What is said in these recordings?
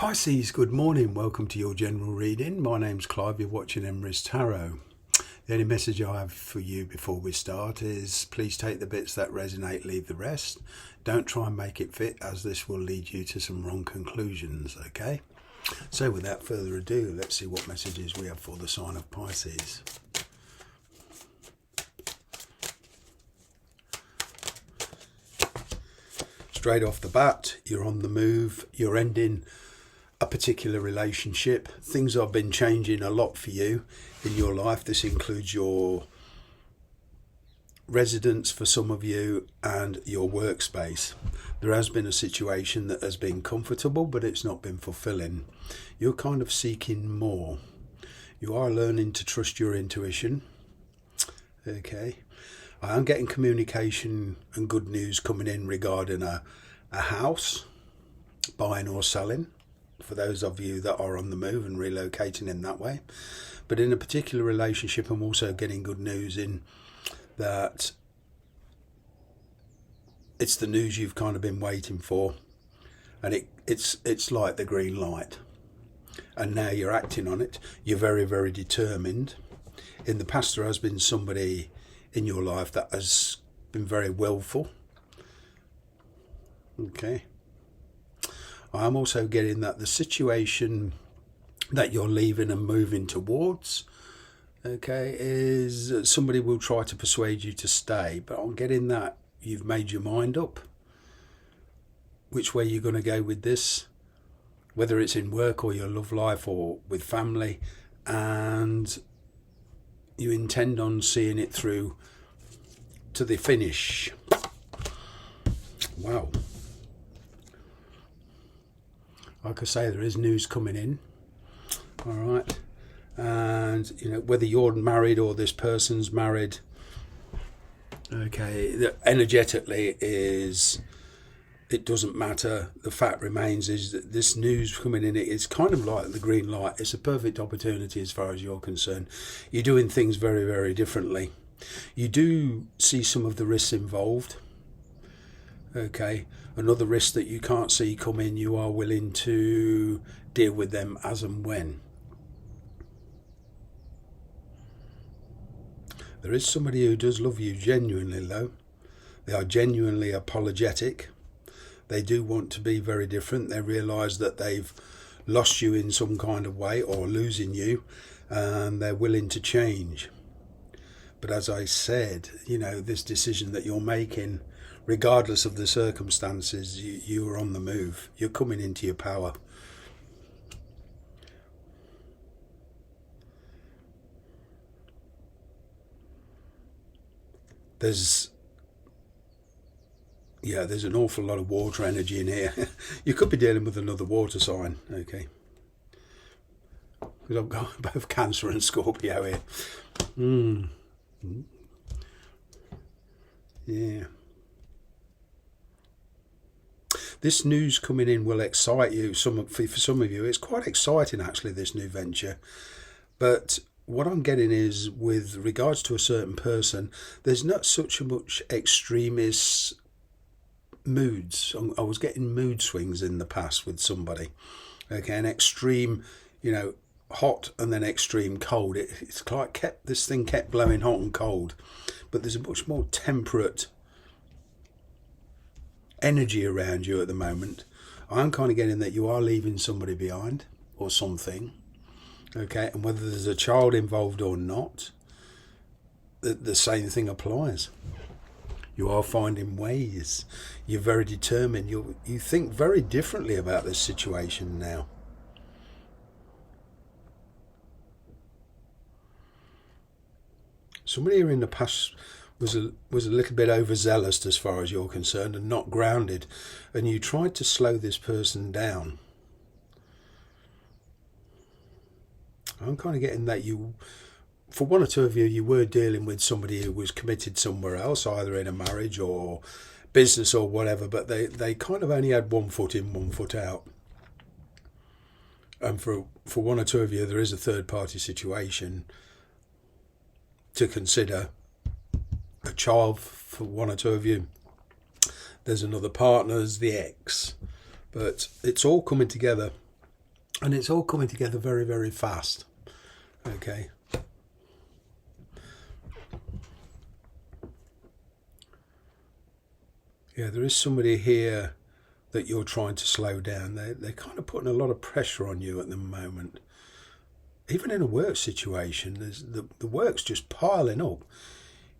Pisces, good morning. Welcome to your general reading. My name's Clive. You're watching Emery's Tarot. The only message I have for you before we start is please take the bits that resonate, leave the rest. Don't try and make it fit, as this will lead you to some wrong conclusions, okay? So without further ado, let's see what messages we have for the sign of Pisces. Straight off the bat, you're on the move, you're ending a particular relationship. Things have been changing a lot for you in your life. This includes your residence for some of you and your workspace. There has been a situation that has been comfortable, but it's not been fulfilling. You're kind of seeking more. You are learning to trust your intuition. Okay. I am getting communication and good news coming in regarding a house, buying or selling, for those of you that are on the move and relocating in that way. But in a particular relationship, I'm also getting good news in that it's the news you've kind of been waiting for, and it's like the green light, and now you're acting on it. You're very, very determined. In the past, there has been somebody in your life that has been very willful. Okay. I'm also getting that the situation that you're leaving and moving towards, okay, is somebody will try to persuade you to stay, but I'm getting that you've made your mind up which way you're going to go with this, whether it's in work or your love life or with family, and you intend on seeing it through to the finish. Wow. Like I say, there is news coming in. All right. And, whether you're married or this person's married, okay, energetically it doesn't matter. The fact remains is that this news coming in, it's kind of like the green light. It's a perfect opportunity as far as you're concerned. You're doing things very, very differently. You do see some of the risks involved. Okay, another risk that you can't see coming, you are willing to deal with them as and when. There is somebody who does love you genuinely, though. They are genuinely apologetic. They do want to be very different. They realise that they've lost you in some kind of way, or losing you, and they're willing to change. But as I said, this decision that you're making, regardless of the circumstances, you are on the move. You're coming into your power. There's an awful lot of water energy in here. You could be dealing with another water sign, okay? Because I've got both Cancer and Scorpio here. Yeah. This news coming in will excite you. For some of you, it's quite exciting, actually, this new venture. But what I'm getting is, with regards to a certain person, there's not such a much extremist moods. I was getting mood swings in the past with somebody. Okay, an extreme, hot and then extreme cold. It's like this thing kept blowing hot and cold. But there's a much more temperate energy around you at the moment. I'm kind of getting that you are leaving somebody behind or something. Okay, and whether there's a child involved or not, the same thing applies. You are finding ways. You're very determined. You think very differently about this situation now. Somebody here in the past was a little bit overzealous as far as you're concerned, and not grounded, and you tried to slow this person down. I'm kind of getting that for one or two of you, you were dealing with somebody who was committed somewhere else, either in a marriage or business or whatever, but they kind of only had 1 foot in, 1 foot out. And for one or two of you, there is a third party situation to consider. A child for one or two of you. There's another partner, there's the ex. But it's all coming together. And it's all coming together very, very fast. Okay. Yeah, there is somebody here that you're trying to slow down. They're kind of putting a lot of pressure on you at the moment. Even in a work situation, there's the work's just piling up.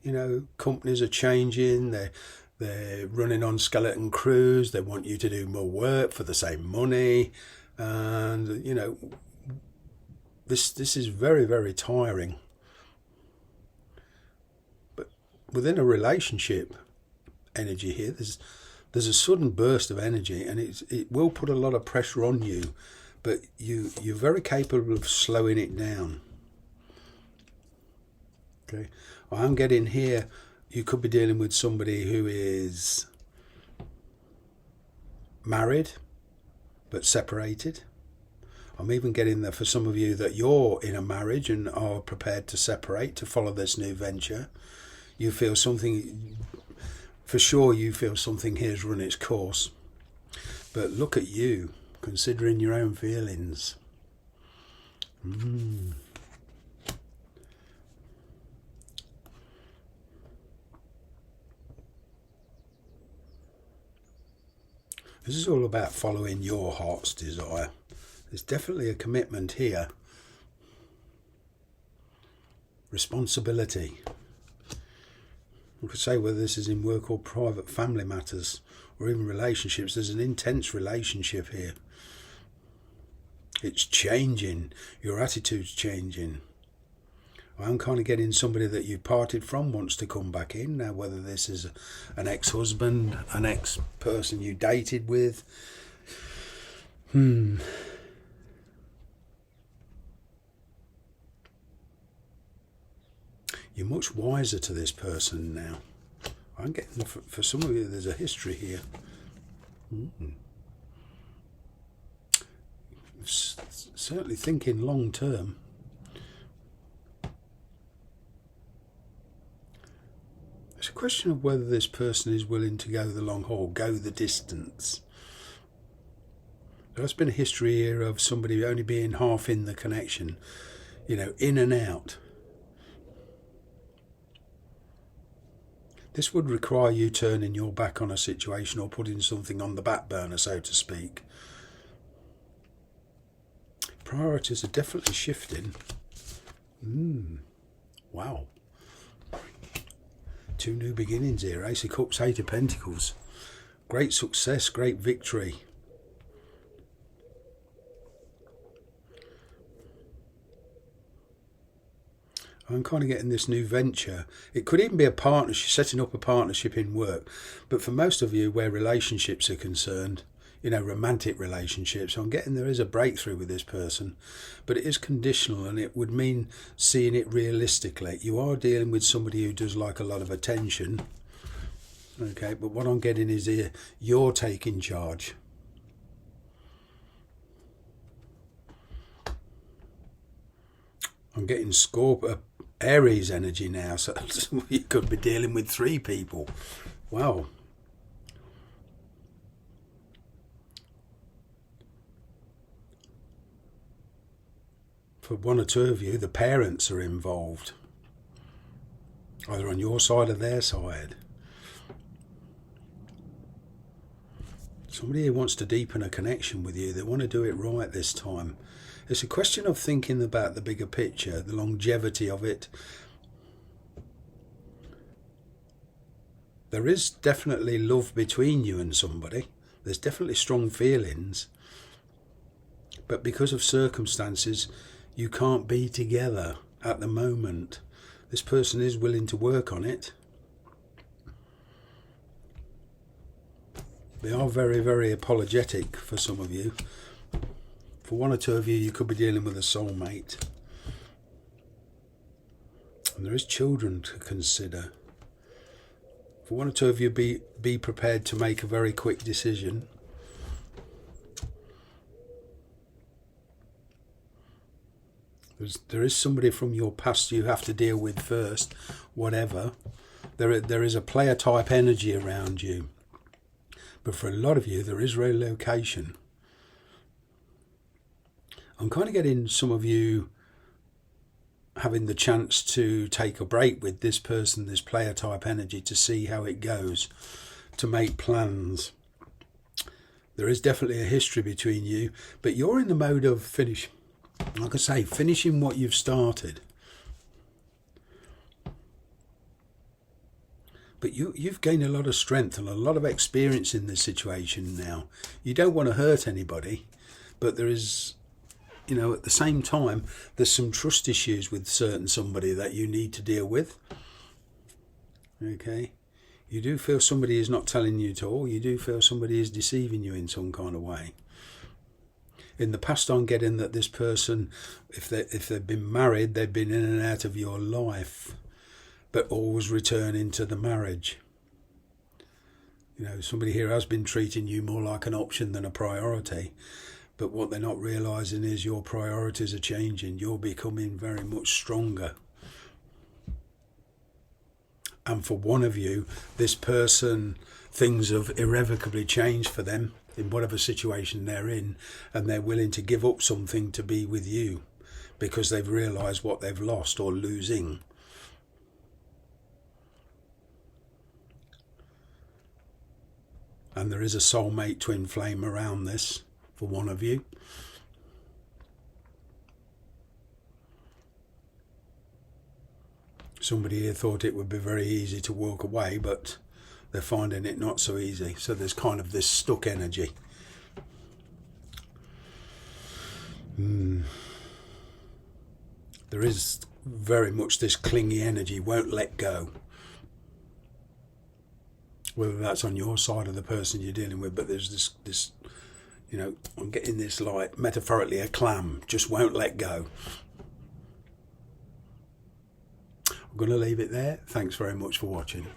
You know, companies are changing. They're running on skeleton crews. They want you to do more work for the same money, and you know, this is very, very tiring. But within a relationship energy here, there's a sudden burst of energy, and it will put a lot of pressure on you, but you're very capable of slowing it down. Okay, I'm getting here, you could be dealing with somebody who is married but separated. I'm even getting there for some of you that you're in a marriage and are prepared to separate to follow this new venture. You feel something, for sure you feel something here's run its course. But look at you, considering your own feelings. This is all about following your heart's desire. There's definitely a commitment here. Responsibility. We could say whether this is in work or private family matters or even relationships, there's an intense relationship here. It's changing. Your attitude's changing. I'm kind of getting somebody that you parted from wants to come back in. Now, whether this is an ex-husband, an ex-person you dated with. You're much wiser to this person now. I'm getting, for some of you, there's a history here. Certainly thinking long term. It's a question of whether this person is willing to go the long haul, go the distance. There's been a history here of somebody only being half in the connection, you know, in and out. This would require you turning your back on a situation or putting something on the back burner, so to speak. Priorities are definitely shifting. Wow. 2 new beginnings here. Ace of Cups, 8 of Pentacles. Great success, great victory. I'm kind of getting this new venture. It could even be a partnership, setting up a partnership in work. But for most of you, where relationships are concerned, you know, romantic relationships, I'm getting there is a breakthrough with this person. But it is conditional, and it would mean seeing it realistically. You are dealing with somebody who does like a lot of attention. Okay, but what I'm getting is here, you're taking charge. I'm getting Aries energy now, so you could be dealing with 3 people. Wow. For 1 or 2 of you, the parents are involved, either on your side or their side. Somebody who wants to deepen a connection with you, they want to do it right this time. It's a question of thinking about the bigger picture, the longevity of it. There is definitely love between you and somebody. There's definitely strong feelings. But because of circumstances, you can't be together at the moment. This person is willing to work on it. They are very, very apologetic for some of you. For 1 or 2 of you, you could be dealing with a soulmate. And there is children to consider. For 1 or 2 of you, be prepared to make a very quick decision. There is somebody from your past you have to deal with first, whatever. There is a player type energy around you. But for a lot of you, there is relocation. I'm kind of getting some of you having the chance to take a break with this person, this player type energy, to see how it goes, to make plans. There is definitely a history between you, but you're in the mode of like I say, finishing what you've started. But you've gained a lot of strength and a lot of experience in this situation now. You don't want to hurt anybody, but there is, at the same time, there's some trust issues with somebody that you need to deal with. Okay? You do feel somebody is not telling you at all. You do feel somebody is deceiving you in some kind of way. In the past, I'm getting that this person, if they've been married, they've been in and out of your life, but always returning to the marriage. Somebody here has been treating you more like an option than a priority. But what they're not realising is your priorities are changing. You're becoming very much stronger. And for one of you, this person, things have irrevocably changed for them in whatever situation they're in, and they're willing to give up something to be with you because they've realised what they've lost or losing. And there is a soulmate twin flame around this for one of you. Somebody here thought it would be very easy to walk away, but they're finding it not so easy. So there's kind of this stuck energy. There is very much this clingy energy, won't let go. Whether that's on your side or the person you're dealing with, but there's this I'm getting this, like, metaphorically, a clam, just won't let go. I'm going to leave it there. Thanks very much for watching.